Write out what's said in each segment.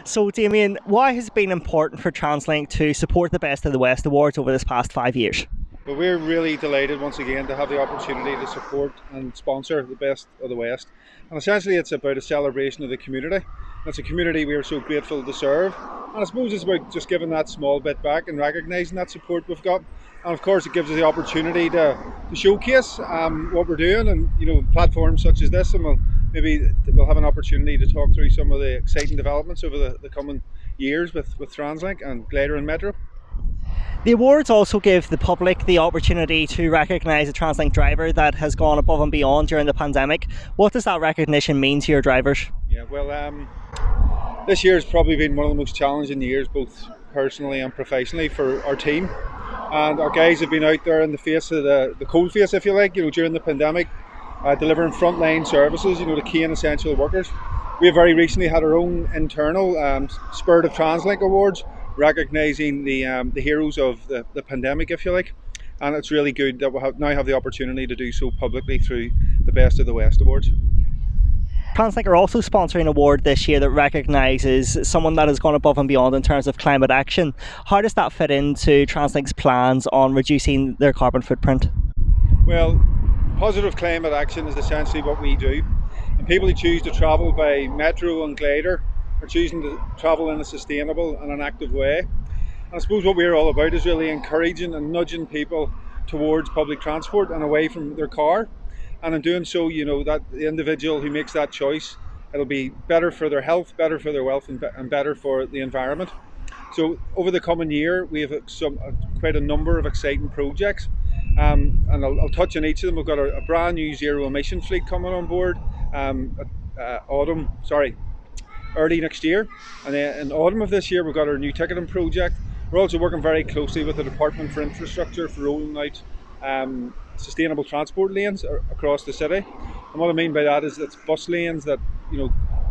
So, Damien, why has it been important for Translink to support the Best of the West Awards over this past 5 years? But we're really delighted once again to have the opportunity to support and sponsor the Best of the West. And essentially it's about a celebration of the community. And it's a community we are so grateful to serve. And I suppose it's about just giving that small bit back and recognising that support we've got. And of course it gives us the opportunity to showcase what we're doing, and platforms such as this, and we'll have an opportunity to talk through some of the exciting developments over the coming years with Translink and Glider and Metro. The awards also give the public the opportunity to recognise a Translink driver that has gone above and beyond during the pandemic. What does that recognition mean to your drivers? Yeah, well, this year has probably been one of the most challenging years, both personally and professionally, for our team. And our guys have been out there in the face of the cold face, if you like, during the pandemic, delivering frontline services, to key and essential workers. We have very recently had our own internal Spirit of Translink Awards, recognising the heroes of the pandemic, if you like. And it's really good that we now have the opportunity to do so publicly through the Best of the West Awards. Translink are also sponsoring an award this year that recognises someone that has gone above and beyond in terms of climate action. How does that fit into Translink's plans on reducing their carbon footprint? Well, positive climate action is essentially what we do. And people who choose to travel by metro and glider are choosing to travel in a sustainable and an active way. And I suppose what we're all about is really encouraging and nudging people towards public transport and away from their car. And in doing so, that the individual who makes that choice, it'll be better for their health, better for their wealth, and better for the environment. So over the coming year, we have quite a number of exciting projects. And I'll touch on each of them. We've got a brand new zero emission fleet coming on board early next year. And then in autumn of this year, we've got our new ticketing project. We're also working very closely with the Department for Infrastructure for rolling out sustainable transport lanes across the city. And what I mean by that is it's bus lanes that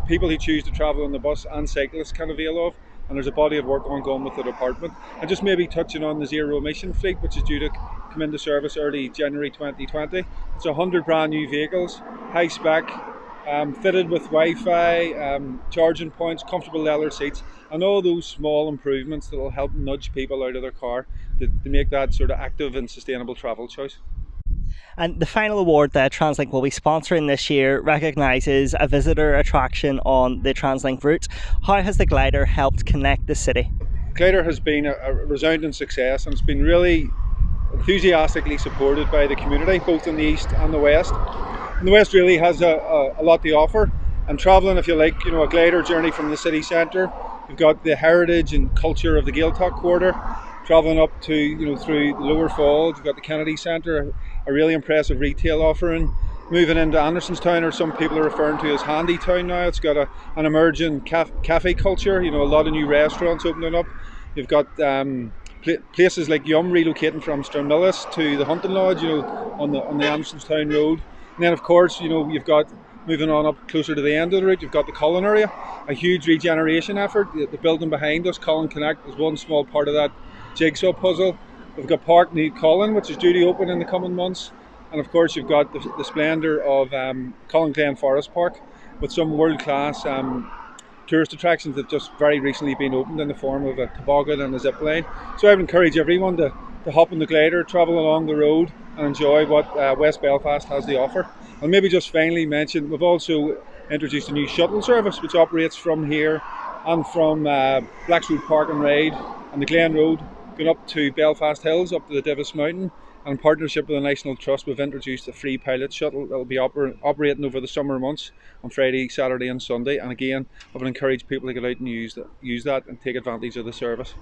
people who choose to travel on the bus and cyclists can avail of. And there's a body of work ongoing with the department. And just maybe touching on the zero emission fleet, which is due to come into service early January 2020. It's 100 brand new vehicles, high spec, fitted with Wi-Fi, charging points, comfortable leather seats, and all those small improvements that will help nudge people out of their car to make that sort of active and sustainable travel choice. And the final award that Translink will be sponsoring this year recognises a visitor attraction on the Translink route. How has the glider helped connect the city? Glider has been a resounding success, and it's been really enthusiastically supported by the community, both in the east and the west. And the west really has a lot to offer. And travelling, if you like, a glider journey from the city centre, you've got the heritage and culture of the Gaeltacht Quarter. Travelling up to, through the Lower Falls, you've got the Kennedy Centre, a really impressive retail offering. Moving into Andersonstown, or some people are referring to as Handy Town now. It's got an emerging cafe culture, a lot of new restaurants opening up. You've got places like Yum relocating from Stranmillis to the Hunting Lodge, on the Andersonstown Road. And then of course, you've got, moving on up closer to the end of the route, you've got the Cullen area, a huge regeneration effort. The building behind us, Cullen Connect, is one small part of that jigsaw puzzle. We've got Park New Cullen, which is due to open in the coming months. And of course you've got the splendour of Cullen Glen Forest Park, with some world-class tourist attractions that just very recently been opened in the form of a toboggan and a zip line. So I would encourage everyone to hop on the glider, travel along the road, and enjoy what West Belfast has to offer. I'll maybe just finally mention, we've also introduced a new shuttle service which operates from here and from Blacksroot Park and Ride and the Glen Road, going up to Belfast Hills, up to the Divis Mountain. And in partnership with the National Trust, we've introduced a free pilot shuttle that will be operating over the summer months on Friday, Saturday and Sunday. And again, I would encourage people to get out and use that and take advantage of the service.